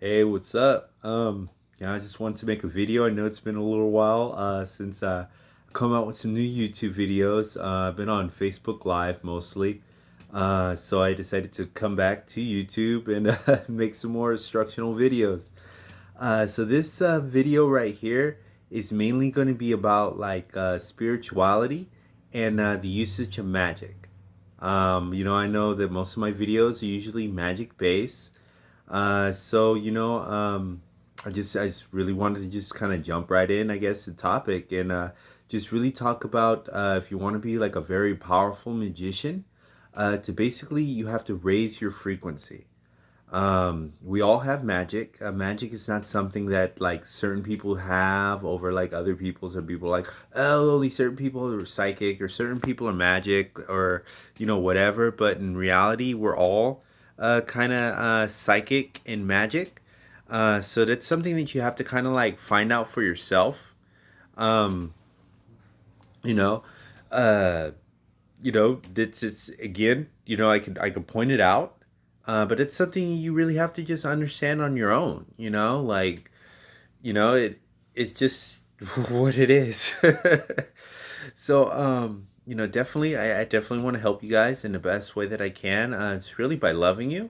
Hey, what's up? I just wanted to make a video. I know it's been a little while since I come out with some new YouTube videos. I've been on Facebook Live mostly, so I decided to come back to YouTube and make some more instructional videos. So this video right here is mainly going to be about like spirituality and the usage of magic. I know that most of my videos are usually magic based. I just really wanted to just kind of jump right in, I guess, the topic and just really talk about if you want to be like a very powerful magician, to basically you have to raise your frequency. We all have magic. Magic is not something that like certain people have over like other people's, or people like, oh, only certain people are psychic or certain people are magic or, whatever. But in reality, we're all kind of psychic and magic. So that's something that you have to kind of like find out for yourself. Um, you know, uh, it's again, I can point it out, but it's something you really have to just understand on your own. It's just what it is. Definitely, I definitely want to help you guys in the best way that I can. It's really by loving you,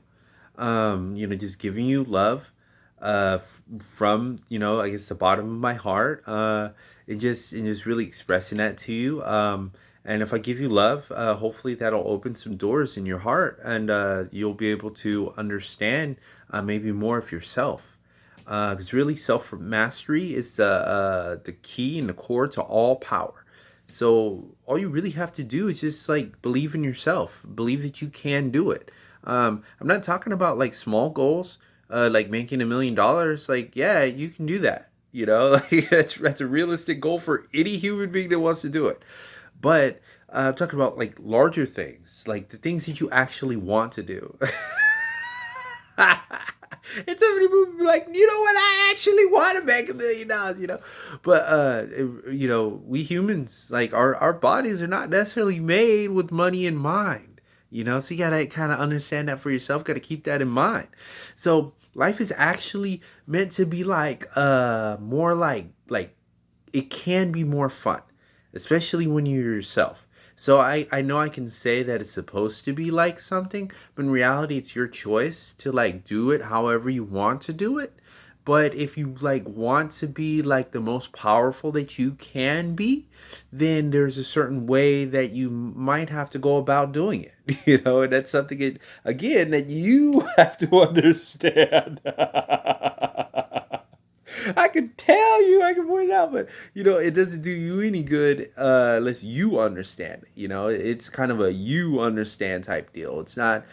just giving you love, from, I guess the bottom of my heart, and just really expressing that to you. And if I give you love, hopefully that'll open some doors in your heart, and you'll be able to understand maybe more of yourself. Because really, self mastery is the key and the core to all power. So all you really have to do is just like believe in yourself, believe that you can do it. I'm not talking about like small goals, like making $1 million. Like, yeah, you can do that. Like that's a realistic goal for any human being that wants to do it. But I'm talking about like larger things, like the things that you actually want to do. And somebody would be like, you know what, I actually want to make $1 million. But we humans, like our bodies are not necessarily made with money in mind. So you gotta kind of understand that for yourself, gotta keep that in mind. So life is actually meant to be like more like it can be more fun, especially when you're yourself. So I know I can say that it's supposed to be like something, but in reality, it's your choice to like do it however you want to do it. But if you like want to be like the most powerful that you can be, then there's a certain way that you might have to go about doing it. And that's something again that you have to understand. I can tell you, I can point it out, but it doesn't do you any good unless you understand it. It's kind of a you understand type deal. It's not,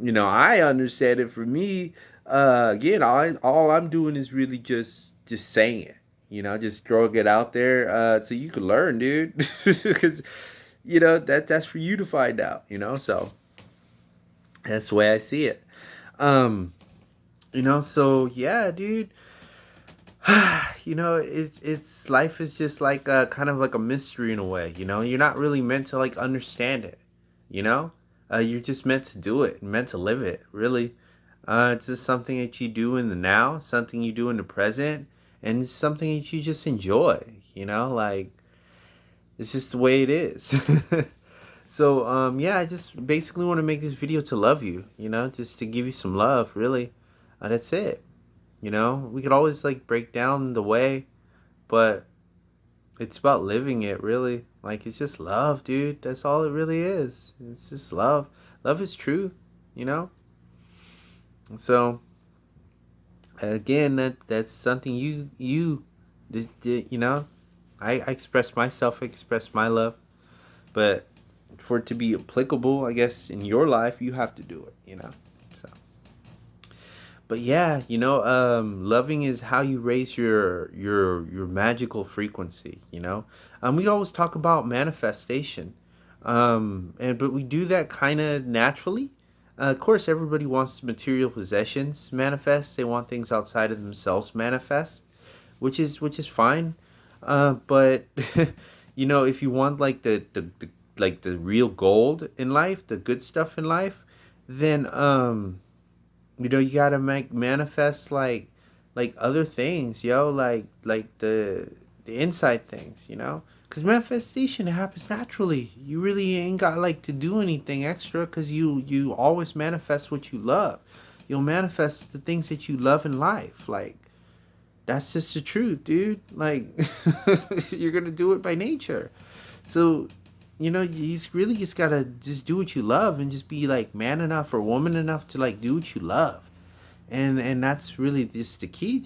I understand it for me. Again, all I'm doing is really just saying it. Just throwing it out there so you can learn, dude. Because that's for you to find out. So that's the way I see it. Um, so yeah, dude. It's life is just like a kind of like a mystery in a way. You're not really meant to like understand it. You know, you're just meant to do it, meant to live it. Really, it's just something that you do in the now, something you do in the present, and it's something that you just enjoy. Like it's just the way it is. So yeah, I just basically want to make this video to love you. Just to give you some love. Really, that's it. We could always like break down the way, but it's about living it, really. Like, it's just love, dude. That's all it really is. It's just love. Love is truth, you know? So, again, that's something I express myself, I express my love, but for it to be applicable, I guess, in your life, you have to do it. So. But yeah, loving is how you raise your magical frequency. We always talk about manifestation, but we do that kind of naturally. Of course, everybody wants material possessions manifest. They want things outside of themselves manifest, which is fine. But if you want like the real gold in life, the good stuff in life, then You gotta make manifest like other things, yo, like the inside things, because manifestation happens naturally. You really ain't got like to do anything extra, because you always manifest what you love. You'll manifest the things that you love in life. Like, that's just the truth, dude. Like, you're gonna do it by nature. So, you just really just gotta just do what you love, and just be like man enough or woman enough to like do what you love. And that's really just the key.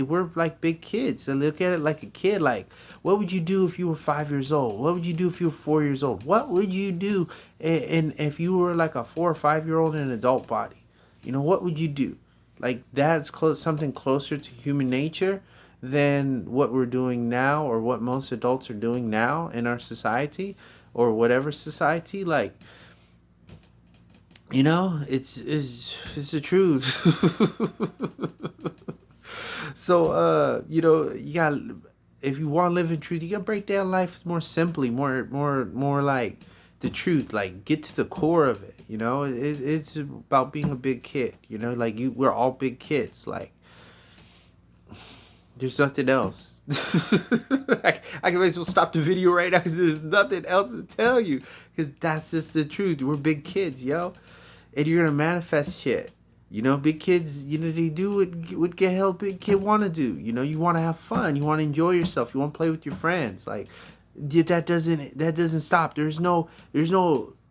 We're like big kids. So look at it like a kid. Like, what would you do if you were 5 years old? What would you do if you were 4 years old? What would you do and if you were like a 4 or 5 year old in an adult body? What would you do? Like, that's something closer to human nature than what we're doing now, or what most adults are doing now in our society, or whatever society. Like, it's the truth. So, you got if you want to live in truth, you gotta break down life more simply, more like the truth. Like, get to the core of it. It's about being a big kid. Like, we're all big kids. Like, there's nothing else. I can might as well stop the video right now, because there's nothing else to tell you. Because that's just the truth. We're big kids, yo. And you're going to manifest shit. Big kids, they do what the hell big kid want to do. You want to have fun. You want to enjoy yourself. You want to play with your friends. Like, that doesn't stop. There's no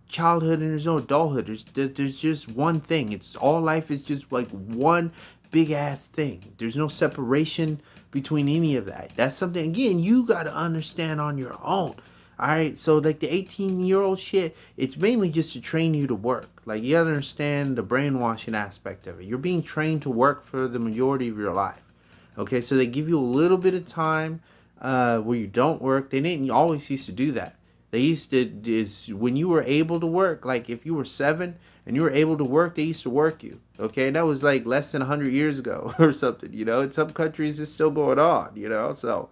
childhood and there's no adulthood. There's just one thing. It's all life is just like one big ass thing. There's no separation between any of that. That's something, again, you got to understand on your own. All right, so like the 18-year-old shit, it's mainly just to train you to work. Like, you gotta understand the brainwashing aspect of it. You're being trained to work for the majority of your life. Okay, so they give you a little bit of time where you don't work. They didn't always used to do that. They used to, is when you were able to work, like if you were 7 and you were able to work, they used to work you. Okay, and that was like less than 100 years ago or something. In some countries it's still going on. So.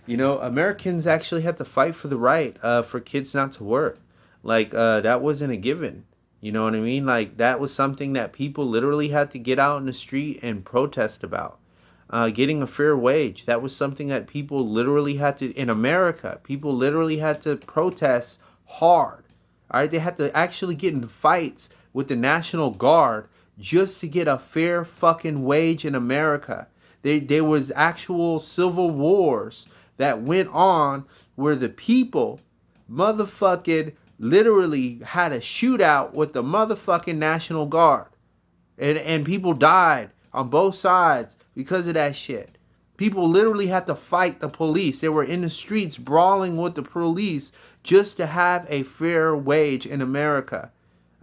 Americans actually had to fight for the right for kids not to work. Like, that wasn't a given. You know what I mean? Like, that was something that people literally had to get out in the street and protest about. Getting a fair wage. That was something that people literally had to, in America, people literally had to protest hard. All right? They had to actually get in fights with the National Guard just to get a fair fucking wage in America. There was actual civil wars that went on where the people motherfucking literally had a shootout with the motherfucking National Guard. And people died on both sides because of that shit. People literally had to fight the police. They were in the streets brawling with the police just to have a fair wage in America.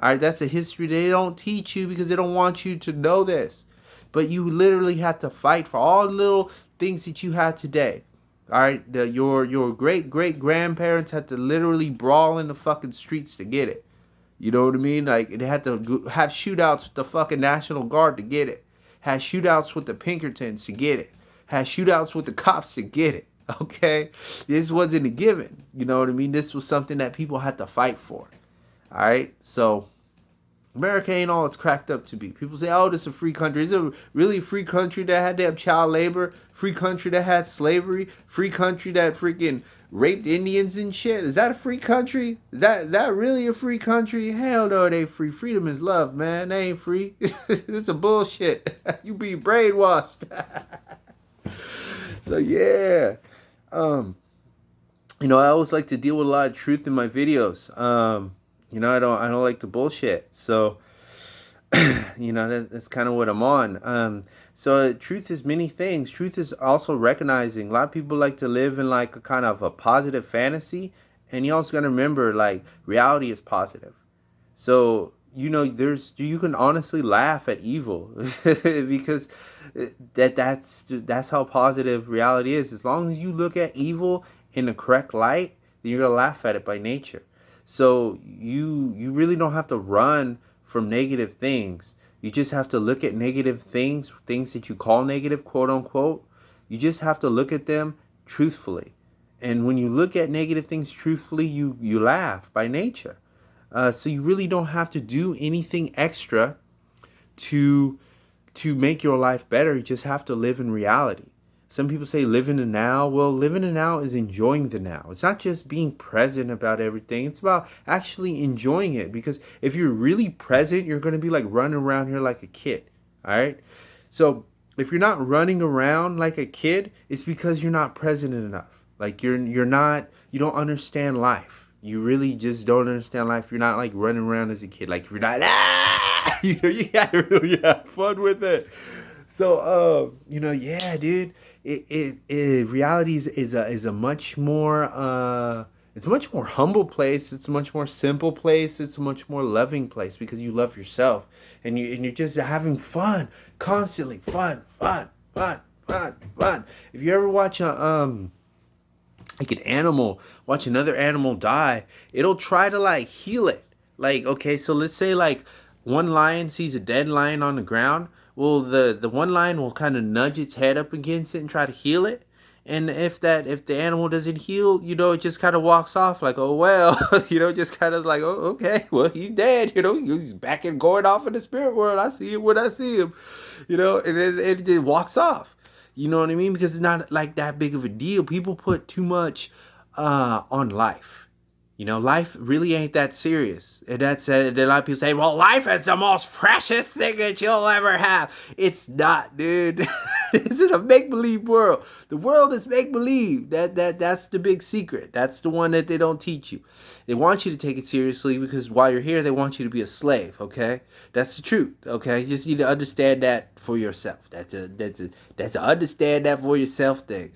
All right, that's a history they don't teach you because they don't want you to know this. But you literally had to fight for all the little things that you had today. All right, your great grandparents had to literally brawl in the fucking streets to get it. You know what I mean? Like, they had to have shootouts with the fucking National Guard to get it. Had shootouts with the Pinkertons to get it. Had shootouts with the cops to get it. Okay, this wasn't a given. You know what I mean? This was something that people had to fight for. All right, so America ain't all it's cracked up to be. People say, oh, this is a free country. Is it really a free country that had to have child labor? Free country that had slavery? Free country that freaking raped Indians and shit? Is that a free country? Is that really a free country? Hell no, it ain't free. Freedom is love, man. They ain't free. It's a bullshit. You be brainwashed. So, yeah. I always like to deal with a lot of truth in my videos. I don't like the bullshit. So, that's kind of what I'm on. So truth is many things. Truth is also recognizing. A lot of people like to live in like a kind of a positive fantasy. And you also got to remember, like, reality is positive. So, you can honestly laugh at evil because that's how positive reality is. As long as you look at evil in the correct light, then you're going to laugh at it by nature. So you really don't have to run from negative things. You just have to look at negative things that you call negative, quote unquote. You just have to look at them truthfully. And when you look at negative things truthfully, you laugh by nature. So you really don't have to do anything extra to make your life better. You just have to live in reality. Some people say live in the now. Well, living in the now is enjoying the now. It's not just being present about everything. It's about actually enjoying it. Because if you're really present, you're going to be like running around here like a kid. All right. So if you're not running around like a kid, it's because you're not present enough. Like you're not, you don't understand life. You really just don't understand life. You're not like running around as a kid. Like you're not, you gotta really have fun with it. So, yeah, dude, reality is a much more, it's a much more humble place. It's a much more simple place. It's a much more loving place because you love yourself and you're just having fun constantly. Fun, fun, fun, fun, fun. If you ever watch like an animal, watch another animal die, it'll try to like heal it. Like, okay, so let's say like one lion sees a dead lion on the ground. Well, the one lion will kind of nudge its head up against it and try to heal it. And if the animal doesn't heal, it just kind of walks off like, oh well, just kind of like, oh okay, well he's dead, he's back and going off in the spirit world. I see him when I see him, and then it just walks off. You know what I mean? Because it's not like that big of a deal. People put too much on life. Life really ain't that serious. And that's a lot of people say, well, life is the most precious thing that you'll ever have. It's not, dude. This is a make-believe world. The world is make-believe. That's the big secret. That's the one that they don't teach you. They want you to take it seriously because while you're here, they want you to be a slave, okay? That's the truth, okay? You just need to understand that for yourself. That's a understand that for yourself thing.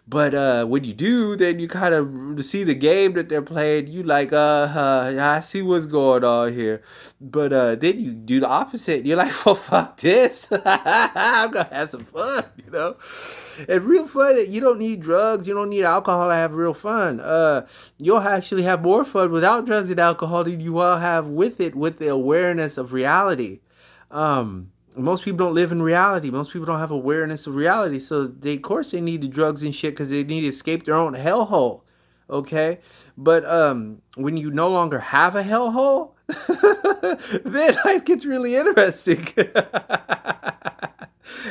But when you do, then you kind of see the game that they're playing. You like, I see what's going on here. But then you do the opposite. You're like, well, fuck this. I'm gonna have some fun, And real fun. You don't need drugs. You don't need alcohol to have real fun. You'll actually have more fun without drugs and alcohol than you will have with it, with the awareness of reality. Most people don't live in reality. Most people don't have awareness of reality. So of course they need the drugs and shit because they need to escape their own hellhole. Okay? But when you no longer have a hellhole, then life gets really interesting.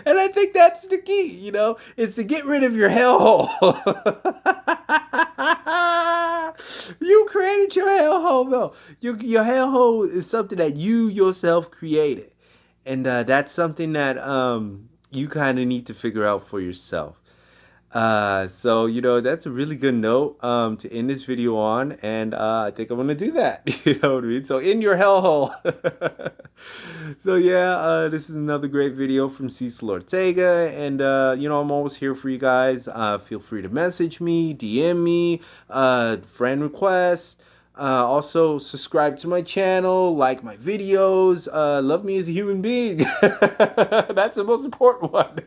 And I think that's the key, is to get rid of your hellhole. You created your hellhole, though. Your hellhole is something that you yourself created. And that's something that you kind of need to figure out for yourself. So, that's a really good note to end this video on. And I think I'm going to do that. You know what I mean? So, in your hellhole. So, yeah, this is another great video from Cecil Ortega. And, I'm always here for you guys. Feel free to message me, DM me, friend request. Also, subscribe to my channel, like my videos, love me as a human being. That's the most important one.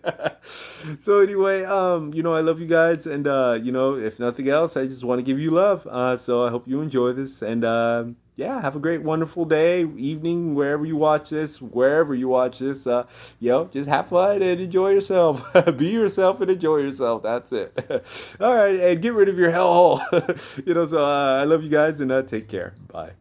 So anyway, I love you guys. And, if nothing else, I just want to give you love. So I hope you enjoy this. And, yeah, have a great, wonderful day, evening, wherever you watch this, just have fun and enjoy yourself. Be yourself and enjoy yourself. That's it. All right. And get rid of your hellhole. So I love you guys and take care. Bye.